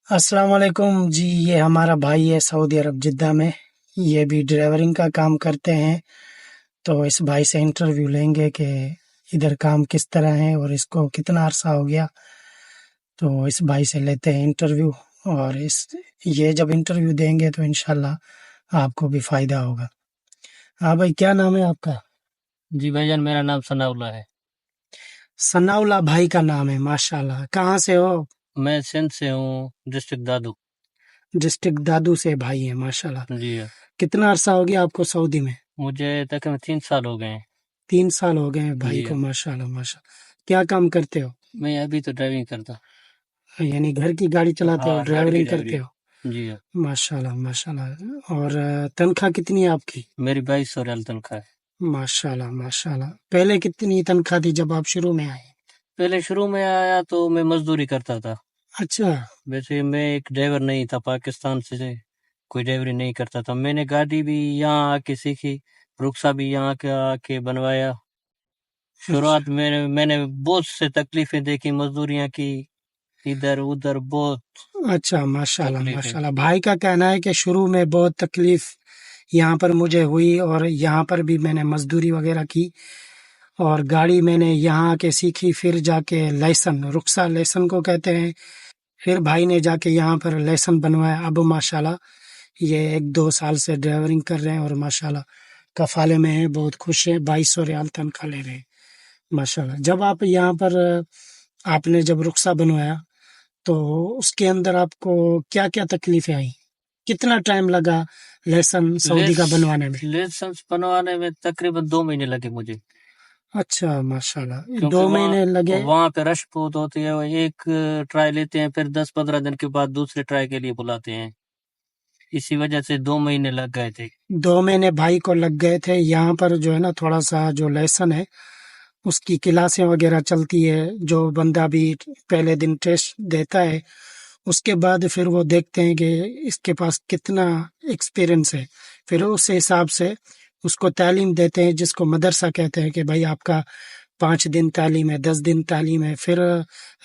अस्सलाम वालेकुम जी। ये हमारा भाई है सऊदी अरब जिद्दा में। ये भी ड्राइवरिंग का काम करते हैं। तो इस भाई से इंटरव्यू लेंगे कि इधर काम किस तरह है और इसको कितना अरसा हो गया। तो इस भाई से लेते हैं इंटरव्यू। और इस ये जब इंटरव्यू देंगे तो इंशाल्लाह आपको भी फ़ायदा होगा। हाँ भाई, क्या नाम है आपका? जी भाईजान, मेरा नाम सनाउल्लाह है। सनाउल्लाह भाई का नाम है, माशाल्लाह। कहाँ से हो? मैं सिंध से हूँ, डिस्ट्रिक्ट दादू। डिस्ट्रिक्ट दादू से भाई है, माशाल्लाह। जी हाँ। कितना अरसा हो गया आपको सऊदी में? मुझे तकरीबन 3 साल हो गए हैं। 3 साल हो गए हैं भाई जी को, हाँ। माशाल्लाह माशाल्लाह। क्या काम करते हो? मैं अभी तो ड्राइविंग करता। यानी घर की गाड़ी चलाते हो, हाँ, घर की ड्राइवरिंग करते ड्राइवरी। हो? जी हाँ। माशाल्लाह माशाल्लाह। और तनख्वाह कितनी है आपकी? मेरी 2200 रियाल तनख्वाह है। माशाल्लाह माशाल्लाह। पहले कितनी तनख्वाह थी जब आप शुरू में आए? पहले शुरू में आया तो मैं मजदूरी करता था। अच्छा। वैसे मैं एक ड्राइवर नहीं था, पाकिस्तान से कोई ड्राइवरी नहीं करता था। मैंने गाड़ी भी यहाँ आके सीखी, रुखसा भी यहाँ के आके बनवाया। शुरुआत अच्छा में मैंने बहुत से तकलीफें देखी, मजदूरियाँ की, इधर उधर बहुत अच्छा, माशाल्लाह तकलीफें। माशाल्लाह। भाई का कहना है कि शुरू में बहुत तकलीफ यहाँ पर मुझे हुई और यहाँ पर भी मैंने मजदूरी वगैरह की और गाड़ी मैंने यहाँ आके सीखी, फिर जाके लाइसन, रुखसा लाइसन को कहते हैं। फिर भाई ने जाके यहाँ पर लाइसन बनवाया। अब माशाल्लाह ये 1-2 साल से ड्राइवरिंग कर रहे हैं और माशाल्लाह कफाले में हैं, बहुत खुश हैं। 2200 रियाल तनख्वाह ले रहे हैं, माशाल्लाह। जब आप यहाँ पर आपने जब रुखसा बनवाया तो उसके अंदर आपको क्या-क्या तकलीफें आई? कितना टाइम लगा लाइसेंस सऊदी लेस का बनवाने में? लाइसेंस बनवाने में तकरीबन 2 महीने लगे मुझे, अच्छा, माशाल्लाह। क्योंकि 2 वहाँ महीने लगे। वहाँ पे रश बहुत होती है। वो एक ट्राई लेते हैं, फिर 10-15 दिन के बाद दूसरे ट्राई के लिए बुलाते हैं। इसी वजह से 2 महीने लग गए थे। 2 महीने भाई को लग गए थे। यहाँ पर जो है ना थोड़ा-सा जो लाइसेंस है उसकी क्लासें वगैरह चलती है। जो बंदा भी पहले दिन टेस्ट देता है उसके बाद फिर वो देखते हैं कि इसके पास कितना एक्सपीरियंस है। फिर उस हिसाब से उसको तालीम देते हैं, जिसको मदरसा कहते हैं कि भाई आपका 5 दिन तालीम है, 10 दिन तालीम है। फिर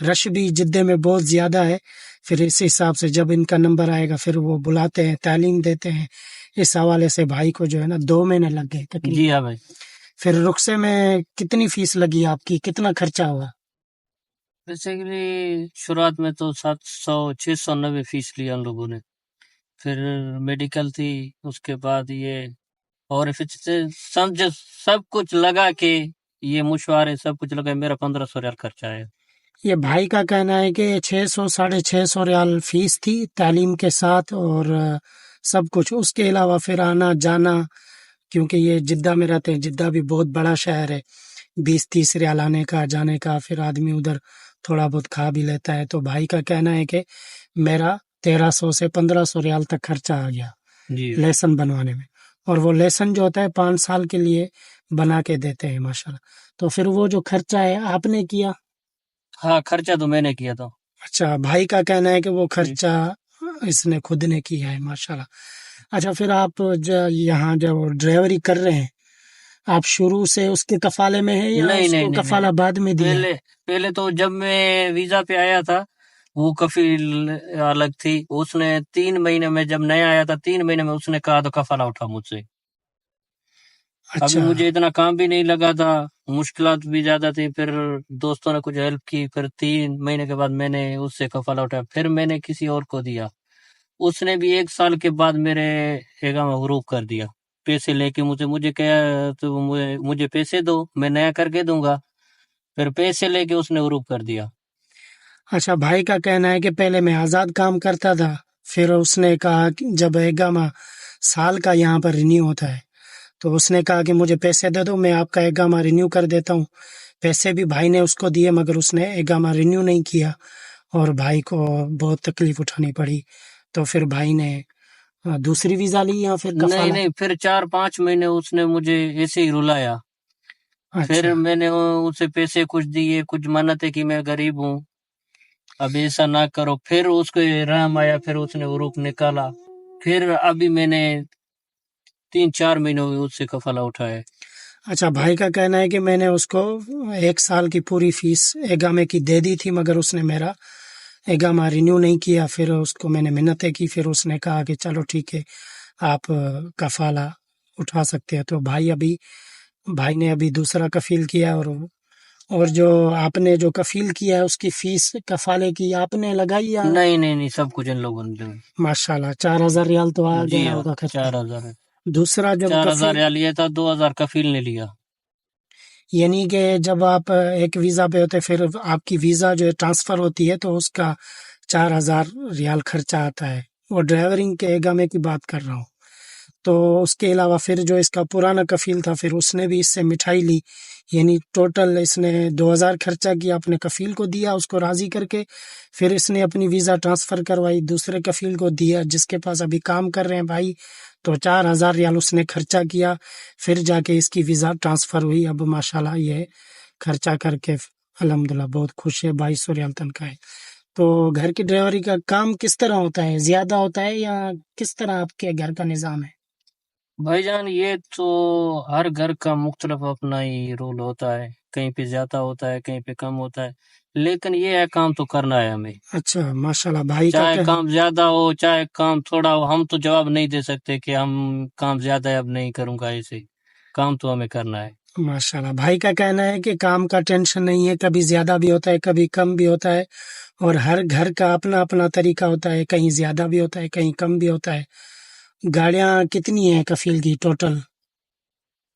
रश भी जिद्दे में बहुत ज़्यादा है। फिर इस हिसाब से जब इनका नंबर आएगा फिर वो बुलाते हैं, तालीम देते हैं। इस हवाले से भाई को जो है ना 2 महीने लग गए जी तकरीबन। हाँ भाई। फिर रुखसे में कितनी फीस लगी आपकी? कितना खर्चा हुआ? बेसिकली शुरुआत में तो 700-690 फीस लिया उन लोगों ने। फिर मेडिकल थी, उसके बाद ये और फिर से समझ सब कुछ लगा के, ये मुशवारे सब कुछ लगा मेरा 1500 रियाल खर्चा है। ये भाई का कहना है कि 600 साढ़े 600 रियाल फीस थी तालीम के साथ और सब कुछ। उसके अलावा फिर आना जाना, क्योंकि ये जिद्दा में रहते हैं। जिद्दा भी बहुत बड़ा शहर है। 20-30 रियाल आने का जाने का, फिर आदमी उधर थोड़ा बहुत खा भी लेता है। तो भाई का कहना है कि मेरा 1300 से 1500 रियाल तक खर्चा आ गया जी लेसन बनवाने में। और वो लेसन जो होता है 5 साल के लिए बना के देते हैं, माशाल्लाह। तो फिर वो जो खर्चा है आपने किया? हाँ, खर्चा तो मैंने किया था। अच्छा, भाई का कहना है कि वो जी। खर्चा इसने खुद ने किया है, माशाल्लाह। अच्छा, फिर आप यहाँ जब ड्राइवरी कर रहे हैं, आप शुरू से उसके कफाले में हैं या नहीं नहीं उसको नहीं नहीं, कफाला बाद में दिया है? पहले पहले तो जब मैं वीजा पे आया था, वो कफील अलग थी। उसने 3 महीने में, जब नया आया था 3 महीने में उसने कहा तो कफाला उठा मुझसे। अभी अच्छा मुझे इतना काम भी नहीं लगा था, मुश्किलात भी ज्यादा थी। फिर दोस्तों ने कुछ हेल्प की, फिर 3 महीने के बाद मैंने उससे कफाला उठाया, फिर मैंने किसी और को दिया। उसने भी 1 साल के बाद मेरे एगामा हुरूप कर दिया, पैसे लेके मुझे मुझे कहा तो मुझे पैसे दो, मैं नया करके दूंगा। फिर पैसे लेके उसने हुरूप कर दिया। अच्छा, भाई का कहना है कि पहले मैं आज़ाद काम करता था। फिर उसने कहा कि जब एगामा साल का यहाँ पर रिन्यू होता है तो उसने कहा कि मुझे पैसे दे दो, मैं आपका एगामा रिन्यू कर देता हूँ। पैसे भी भाई ने उसको दिए मगर उसने एगामा रिन्यू नहीं किया और भाई को बहुत तकलीफ उठानी पड़ी। तो फिर भाई ने दूसरी वीज़ा ली या फिर नहीं कफाला? नहीं, फिर 4-5 महीने उसने मुझे ऐसे ही रुलाया। अच्छा फिर मैंने उसे पैसे कुछ दिए, कुछ मन्नतें की, मैं गरीब हूँ, अब ऐसा ना करो। फिर उसको रहम आया, फिर उसने हुरूप निकाला। फिर अभी मैंने 3-4 महीने हुए उससे कफाला उठाया। अच्छा, भाई का कहना है कि मैंने उसको 1 साल की पूरी फीस एगामे की दे दी थी मगर उसने मेरा एगामा रिन्यू नहीं किया। फिर उसको मैंने मिन्नतें की, फिर उसने कहा कि चलो ठीक है आप कफाला उठा सकते हैं। तो भाई ने अभी दूसरा कफील किया। और जो आपने जो कफील किया है उसकी फीस कफाले की आपने लगाई या? नहीं नहीं नहीं, सब कुछ इन लोगों ने दिया। माशाल्लाह 4,000 रियाल तो आ जी गया हाँ, होगा खर्चा। 4,000 है। दूसरा जब 4,000 कफील, रियाल लिया था, 2,000 कफील ने लिया। यानी कि जब आप एक वीज़ा पे होते फिर आपकी वीज़ा जो है ट्रांसफ़र होती है तो उसका 4,000 रियाल खर्चा आता है। वो ड्राइवरिंग के एगामे की बात कर रहा हूँ। तो उसके अलावा फिर जो इसका पुराना कफील था फिर उसने भी इससे मिठाई ली, यानी टोटल इसने 2,000 खर्चा किया, अपने कफील को दिया उसको राज़ी करके। फिर इसने अपनी वीज़ा ट्रांसफ़र करवाई, दूसरे कफील को दिया जिसके पास अभी काम कर रहे हैं भाई, तो 4,000 रियाल उसने खर्चा किया। फिर जाके इसकी वीज़ा ट्रांसफ़र हुई। अब माशाल्लाह ये खर्चा करके अल्हम्दुलिल्लाह बहुत खुश है। 2,200 रियाल तनख्वाह है। तो घर की ड्राइवरी का काम किस तरह होता है, ज़्यादा होता है या किस तरह आपके घर का निज़ाम है? भाईजान ये तो हर घर का मुख्तलिफ अपना ही रूल होता है, कहीं पे ज्यादा होता है, कहीं पे कम होता है, लेकिन ये है काम तो करना है हमें, अच्छा माशाल्लाह। भाई का चाहे क्या? काम ज्यादा हो चाहे काम थोड़ा हो। हम तो जवाब नहीं दे सकते कि हम काम ज्यादा है अब नहीं करूंगा, ऐसे काम तो हमें करना है। माशाल्लाह भाई का कहना है कि काम का टेंशन नहीं है, कभी ज़्यादा भी होता है कभी कम भी होता है, और हर घर का अपना अपना तरीका होता है, कहीं ज़्यादा भी होता है कहीं कम भी होता है। गाड़ियाँ कितनी हैं कफील की टोटल?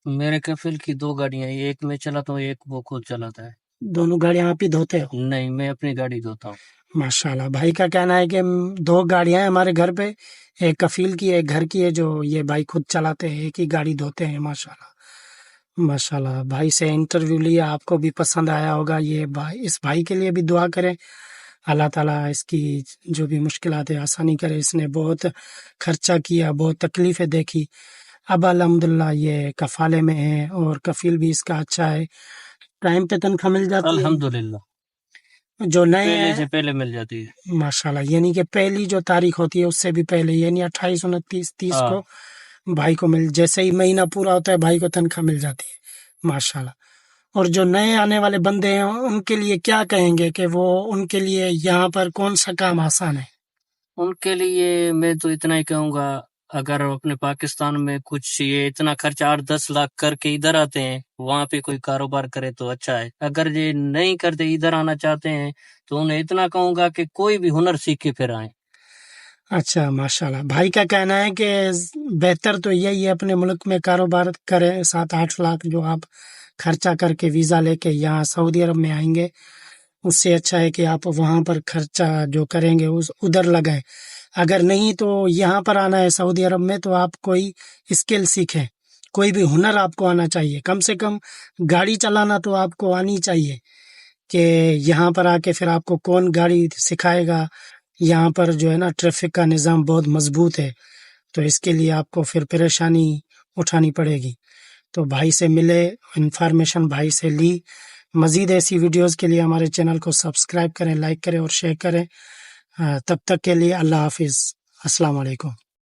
मेरे कफिल की 2 गाड़ियां हैं, एक मैं चलाता हूँ, एक वो खुद चलाता है। दोनों गाड़ियाँ आप ही धोते हो? नहीं, मैं अपनी गाड़ी धोता हूँ। माशाल्लाह भाई का कहना है कि 2 गाड़ियाँ हैं हमारे घर पे, एक कफील की एक घर की है जो ये भाई खुद चलाते हैं, एक ही गाड़ी धोते हैं। माशाल्लाह माशाल्लाह। भाई से इंटरव्यू लिया, आपको भी पसंद आया होगा। ये भाई, इस भाई के लिए भी दुआ करें, अल्लाह ताला इसकी जो भी मुश्किलात है आसानी करे। इसने बहुत खर्चा किया, बहुत तकलीफ़ें देखी, अब अल्हम्दुलिल्लाह ये कफ़ाले में है और कफ़ील भी इसका अच्छा है, टाइम पे तनख्वाह मिल जाती है। अल्हम्दुलिल्लाह, जो नए पहले से हैं पहले मिल जाती है। माशाल्लाह, यानी कि पहली जो तारीख होती है उससे भी पहले, यानी 28, 29, 30 हाँ, को भाई को जैसे ही महीना पूरा होता है भाई को तनख्वाह मिल जाती है माशाल्लाह। और जो नए आने वाले बंदे हैं उनके लिए क्या कहेंगे कि वो, उनके लिए यहाँ पर कौन सा काम आसान है? उनके लिए मैं तो इतना ही कहूंगा, अगर अपने पाकिस्तान में कुछ ये इतना खर्चा 8-10 लाख करके इधर आते हैं, वहां पे कोई कारोबार करे तो अच्छा है। अगर ये नहीं करते, इधर आना चाहते हैं, तो उन्हें इतना कहूंगा कि कोई भी हुनर सीख के फिर आए। अच्छा माशाल्लाह। भाई का कहना है कि बेहतर तो यही है अपने मुल्क में कारोबार करें। 7-8 लाख जो आप खर्चा करके वीज़ा लेके यहाँ सऊदी अरब में आएंगे, उससे अच्छा है कि आप वहाँ पर खर्चा जो करेंगे उस उधर लगाएं। अगर नहीं तो यहाँ पर आना है सऊदी अरब में तो आप कोई स्किल सीखें, कोई भी हुनर आपको आना चाहिए। कम से कम गाड़ी चलाना तो आपको आनी चाहिए, कि यहाँ पर आके फिर आपको कौन गाड़ी सिखाएगा। यहाँ पर जो है ना ट्रैफिक का निज़ाम बहुत मजबूत है, तो इसके लिए आपको फिर परेशानी उठानी पड़ेगी। तो भाई से मिले, इन्फॉर्मेशन भाई से ली। मज़ीद ऐसी वीडियोस के लिए हमारे चैनल को सब्सक्राइब करें, लाइक करें और शेयर करें। तब तक के लिए अल्लाह हाफिज़, अस्सलाम वालेकुम।